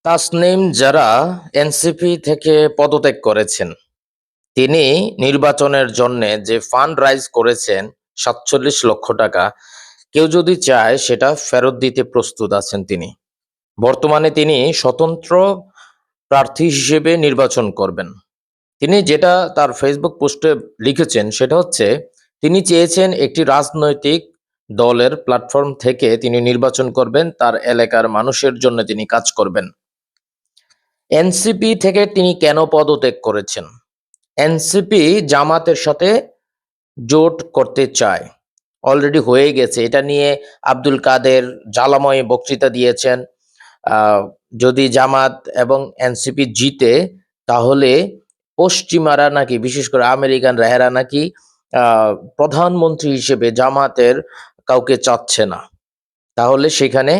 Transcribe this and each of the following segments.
তাসনিম যারা এনসিপি থেকে পদত্যাগ করেছেন, তিনি নির্বাচনের জন্য যে ফান্ড রাইজ করেছেন ৪৭ লক্ষ টাকা, কেউ যদি চায় সেটা ফেরত দিতে প্রস্তুত আছেন তিনি। বর্তমানে তিনি স্বতন্ত্র প্রার্থী হিসেবে নির্বাচন করবেন। তিনি যেটা তার ফেসবুক পোস্টে লিখেছেন সেটা হচ্ছে, তিনি চেয়েছেন একটি রাজনৈতিক দলের প্ল্যাটফর্ম থেকে তিনি নির্বাচন করবেন, তার এলাকার মানুষের জন্য তিনি কাজ করবেন। এনসিপি থেকে তিনি কেন পদত্যাগ করেছেন? এনসিপি জামাতের সাথে জোট করতে চায়, অলরেডি হয়ে গেছে। এটা নিয়ে আব্দুল কাদের জ্বালাময় বক্তৃতা দিয়েছেন। যদি জামাত এবং এনসিপি জিতে, তাহলে পশ্চিমারা নাকি, বিশেষ করে আমেরিকান রাহেরা নাকি প্রধানমন্ত্রী হিসেবে জামাতের কাউকে চাচ্ছে না। তাহলে সেখানে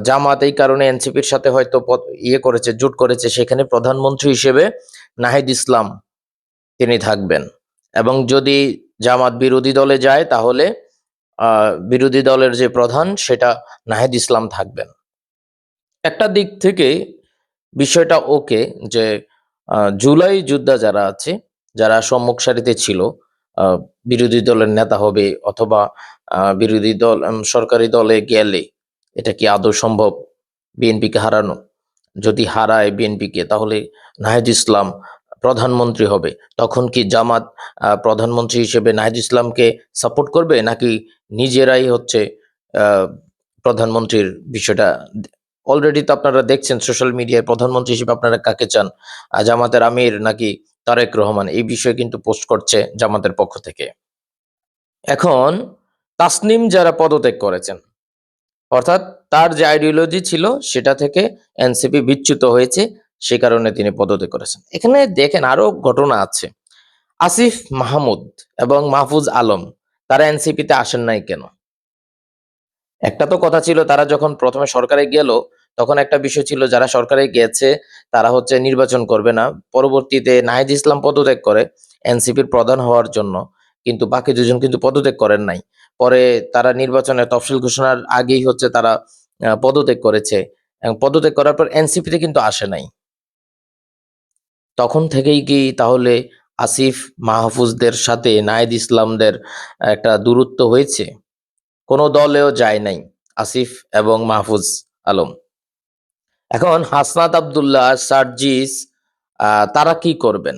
জামাত এই কারণে এনসিপির সাথে হয়তো করেছে, জোট করেছে, সেখানে প্রধানমন্ত্রী হিসেবে নাহিদ ইসলাম তিনি থাকবেন। এবং যদি জামাত বিরোধী দলে যায়, তাহলে বিরোধী দলের যে প্রধান সেটা নাহিদ ইসলাম থাকবেন। একটা দিক থেকে বিষয়টা ওকে, যে জুলাই যোদ্ধা যারা আছে, যারা সম্মুখ সারিতে ছিল, বিরোধী দলের নেতা হবে অথবা বিরোধী দল সরকারি দলে গেলে এটা কি আদৌ সম্ভব বিএনপিকে হারানো? যদি হারায় বিএনপিকে, তাহলে নাহিদ ইসলাম প্রধানমন্ত্রী হবে। তখন কি জামাত প্রধানমন্ত্রী হিসেবে নাহিদ ইসলামকে সাপোর্ট করবে, নাকি নিজেরাই হচ্ছে প্রধানমন্ত্রীর বিষয়টা? অলরেডি তো আপনারা দেখছেন সোশ্যাল মিডিয়ায় প্রধানমন্ত্রী হিসেবে আপনারা কাকে চান, জামাতের আমির নাকি তারেক রহমান, এই বিষয়ে কিন্তু পোস্ট করছে জামাতের পক্ষ থেকে। এখন তাসনিম যারা পদত্যাগ করেছেন, অর্থাৎ তার যে আইডিওলজি ছিল সেটা থেকে এনসিপি বিচ্যুত হয়েছে, সে কারণে তিনি পদত্যাগ করেছেন। এখানে দেখেন আরো ঘটনা আছে। আসিফ মাহমুদ এবং মাহফুজ আলম, তারা এনসিপিতে আসেন নাই কেন? একটা তো কথা ছিল, তারা যখন প্রথমে সরকারে গেল, তখন একটা বিষয় ছিল, যারা সরকারে গেছে তারা হচ্ছে নির্বাচন করবে না। পরবর্তীতে নাহিদ ইসলাম পদত্যাগ করে এনসিপির প্রধান হওয়ার জন্য, কিন্তু বাকি দুজন কিন্তু পদত্যাগ করেন নাই। পরে তারা নির্বাচনের তফসিল ঘোষণার আগেই হচ্ছে তারা পদত্যাগ করেছে, এবং পদত্যাগ করার পর এনসিপিতে কিন্তু আসে নাই। তখন থেকেই কি তাহলে আসিফ মাহফুজদের সাথে নাহিদ ইসলামদের একটা দূরত্ব হয়েছে? কোনো দলেও যায় নাই আসিফ এবং মাহফুজ আলম। এখন হাসনাত আব্দুল্লাহ, সার্জিস, তারা কি করবেন?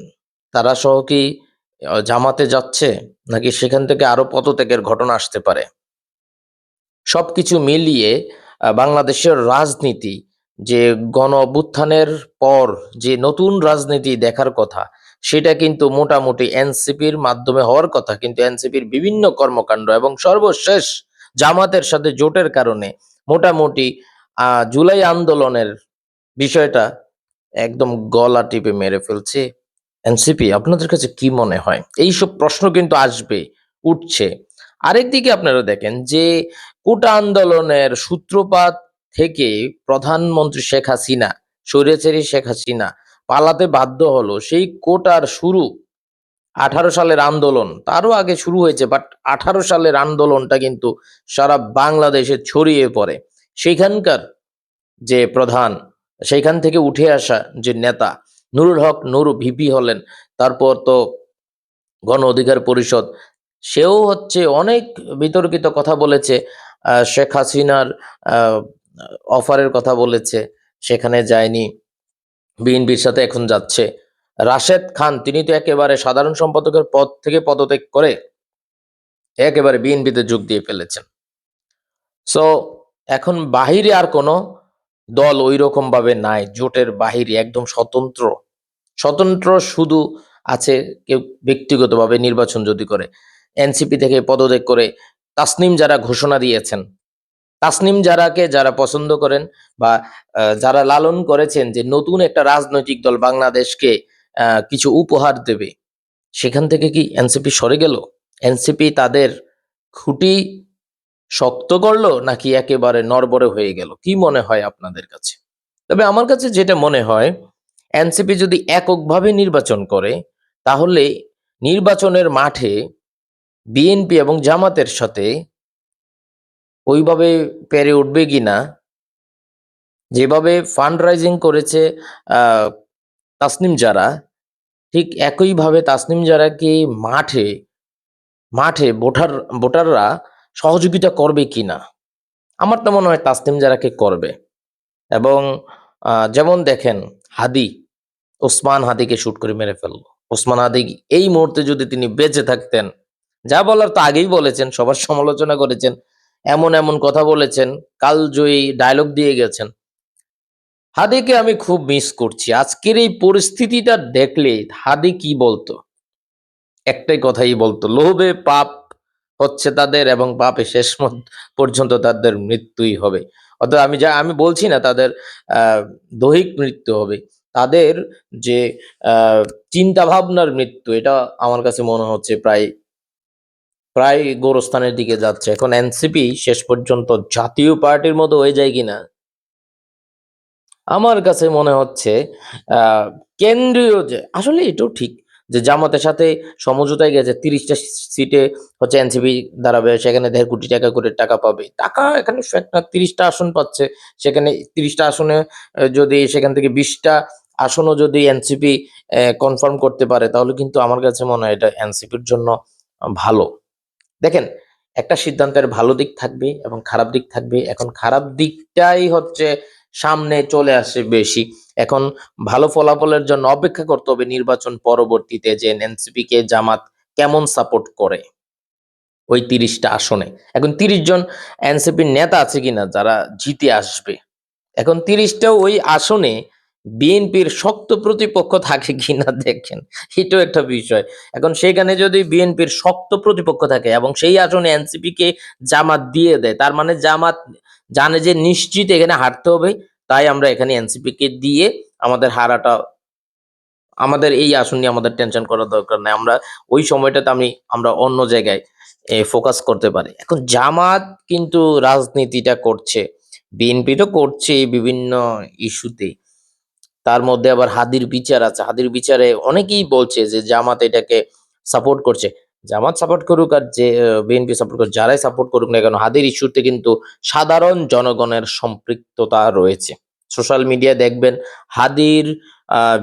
তারা সহ কি জামাতে যাচ্ছে, নাকি সেখান থেকে আরো পদত্যাগের ঘটনা আসতে পারে? সবকিছু মিলিয়ে বাংলাদেশের রাজনীতি, যে গণ অভ্যুত্থানের পর যে নতুন রাজনীতি দেখার কথা, সেটা কিন্তু মোটামুটি এনসিপির মাধ্যমে হওয়ার কথা, কিন্তু এনসিপির বিভিন্ন কর্মকাণ্ড এবং সর্বশেষ জামাতের সাথে জোটের কারণে মোটামুটি জুলাই আন্দোলনের বিষয়টা একদম গলা টিপে মেরে ফেলছে এনসিপি। আপনাদের কাছে কি মনে হয়? এইসব প্রশ্ন কিন্তু আসবে, উঠছে। আরেকদিকে আপনারা দেখেন যে কোটা আন্দোলনের সূত্রপাত থেকে প্রধানমন্ত্রী শেখ হাসিনা, স্বৈরাচারী শেখ হাসিনা পালাতে বাধ্য হলো। সেই কোটার শুরু 18 সালের আন্দোলন, তারও আগে শুরু হয়েছে, বাট 18 সালের আন্দোলনটা কিন্তু সারা বাংলাদেশে ছড়িয়ে পড়ে। সেখানকার যে প্রধান, সেইখান থেকে উঠে আসা যে নেতা নুরুল হক নুরু ভিপি হলেন, তারপর তো গণ অধিকার পরিষদ, সেও হচ্ছে অনেক বিতর্কিত কথা বলেছে। শেখ হাসিনার অফারের কথা বলেছে, সেখানে যায়নি, বিএনপির সাথে এখন যাচ্ছে। রাশেদ খান, তিনি তো একেবারে সাধারণ সম্পাদকের পদ থেকে পদত্যাগ করে একেবারে বিএনপিতে যোগ দিয়ে ফেলেছেন। সো এখন বাহিরে আর কোনো দল ওই রকম ভাবে নাই, জোটের বাহিরে একদম স্বতন্ত্র। স্বতন্ত্র শুধু আছে কেউ ব্যক্তিগতভাবে নির্বাচন যদি করে, এনসিপি থেকে পদত্যাগ করে তাসনিম যারা ঘোষণা দিয়েছেন, তাসনিম যারাকে যারা পছন্দ করেন বা যারা লালন করেছেন যে নতুন একটা রাজনৈতিক দল বাংলাদেশকে কিছু উপহার দেবে, সেখান থেকে কি এনসিপি সরে গেল? এনসিপি তাদের খুঁটি শক্ত করলো, নাকি একেবারে নড়বড়ে হয়ে গেল? কি মনে হয় আপনাদের কাছে? তবে আমার কাছে যেটা মনে হয়, এনসিপি যদি এককভাবে নির্বাচন করে, তাহলে নির্বাচনের মাঠে বিএনপি এবং জামাতের সাথে ওইভাবে পেরে উঠবে কিনা যেভাবে ফান্ড রাইজিং করেছে আহ, তাসনিম জারা, ঠিক একইভাবে তাসনিম জারাকে মাঠে মাঠে ভোটাররা সহযোগিতা করবে কিনা, আমার তো মনে হয় তাসনিম জারাকে করবে। এবং যেমন দেখেন, হাদি, ওসমান হাদিকে শুট করে মেরে ফেললো। ওসমান হাদি এই মুহূর্তে যদি তিনি বেঁচে থাকতেন, যা বলার তো আগেই বলেছেন, সবার সমালোচনা করেছেন, এমন এমন কথা বলেছেন, কালজয়ী ডায়লগ দিয়ে গেছেন। হাদিকে আমি খুব মিস করছি। আজকের এই পরিস্থিতিটা দেখলে হাদি কি বলতো? একটাই কথাই বলতো, লোভে পাপ হচ্ছে তাদের এবং পাপে শেষ পর্যন্ত তাদের মৃত্যুই হবে। অর্থাৎ আমি বলছি না তাদের দৈহিক মৃত্যু হবে, তাদের যে চিন্তা ভাবনার মৃত্যু, এটা আমার কাছে মনে হচ্ছে প্রায় প্রায় গোরস্থানের দিকে যাচ্ছে। এখন এনসিপি শেষ পর্যন্ত জাতীয় পার্টির মতো হয়ে যায় কিনা, আমার কাছে মনে হচ্ছে কেন্দ্রীয় যে আসলে এটাও ঠিক যে জামাতের সাথে সমঝোতায় গেছে, 30টা সিটে হচ্ছে এনসিপি দাঁড়াবে, সেখানে 1.5 কোটি টাকা করে টাকা পাবে। টাকা এখানে ফ্যাক্ট না, 30টা আসন পাচ্ছে, সেখানে 30টা আসনে যদি সেখান থেকে 20টা আসনও যদি এনসিপি কনফার্ম করতে পারে, তাহলে কিন্তু আমার কাছে মনে হয় এটা এনসিপির জন্য ভালো। দেখেন, একটা সিদ্ধান্তের ভালো দিক থাকবে এবং খারাপ দিক থাকবে। এখন খারাপ দিকটাই হচ্ছে সামনে চলে আসে বেশি। এখন ভালো ফলাফলের জন্য অপেক্ষা করতে হবে নির্বাচন পরবর্তীতে, যে এনসিপি কে জামাত কেমন সাপোর্ট করে ওই 30টা আসনে। এখন 30 জন এনসিপির নেতা আছে কিনা যারা জিতে আসবে। এখন 30টা ওই আসনে বিএনপির শক্ত প্রতিপক্ষ থাকে কিনা দেখেন, এটাও একটা বিষয়। এখন সেখানে যদি বিএনপির শক্ত প্রতিপক্ষ থাকে এবং সেই আসনে এনসিপি কে জামাত দিয়ে দেয়, তার মানে জামাত জানে যে নিশ্চিত এখানে হারতে হবে, তাই আমরা এখানে এনসিপি কে দিয়ে আমাদের হারাটা, আমাদের এই আসন নিয়ে আমাদের টেনশন করার দরকার নাই। আমরা ওই সময়টাতে আমরা অন্য জায়গায় ফোকাস করতে পারি। এখন জামাত কিন্তু রাজনীতিটা করছে, বিএনপি তো করছে বিভিন্ন ইস্যুতে। তার মধ্যে আবার হাদির বিচার আছে। হাদির বিচারে অনেকেই বলছে যে জামাত এটাকে সাপোর্ট করছে। জামাত সাপোর্ট করুক আর যে বিএনপি সাপোর্ট করুক, যারাই সাপোর্ট করুক না কেন, হাদির ইস্যুতে কিন্তু সাধারণ জনগণের সম্পৃক্ততা রয়েছে। সোশ্যাল মিডিয়ায় দেখবেন হাদির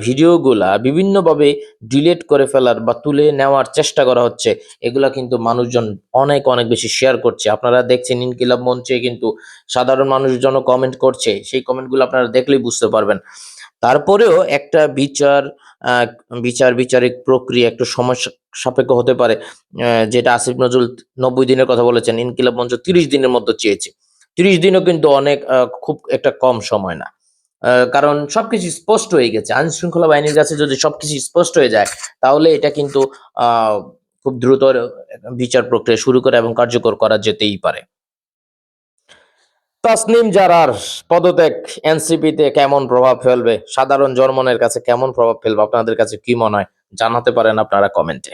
ভিডিওগুলা বিভিন্নভাবে ডিলিট করে ফেলার বা তুলে নেওয়ার চেষ্টা করা হচ্ছে। এগুলা কিন্তু মানুষজন অনেক অনেক বেশি শেয়ার করছে। আপনারা দেখছেন ইনকিলাব মঞ্চে কিন্তু সাধারণ মানুষজনও কমেন্ট করছে। সেই কমেন্টগুলো আপনারা দেখলেই বুঝতে পারবেন। তারপরেও একটা আহ, বিচারিক প্রক্রিয়া একটু সময় সাপেক্ষ হতে পারে। যেটা আসিফ নজরুল 90 দিনের কথা বলেছেন, ইনকিলাব মঞ্চ 30 দিনের মধ্যে চেয়েছে। 30 দিনও কিন্তু অনেক, খুব একটা কম সময় না। কারণ সবকিছু স্পষ্ট হয়ে গেছে। আইন শৃঙ্খলা বাহিনীর কাছে যদি সবকিছু স্পষ্ট হয়ে যায়, তাহলে এটা কিন্তু আহ খুব দ্রুত বিচার প্রক্রিয়া শুরু করা এবং কার্যকর করা যেতেই পারে। তাসনিম জারার পদত্যাগ এনসিপিতে কেমন প্রভাব ফেলবে, সাধারণ জনমনের কাছে কেমন প্রভাব ফেলবে, আপনাদের কাছে কি মনে হয় জানাতে পারেন আপনারা কমেন্টে।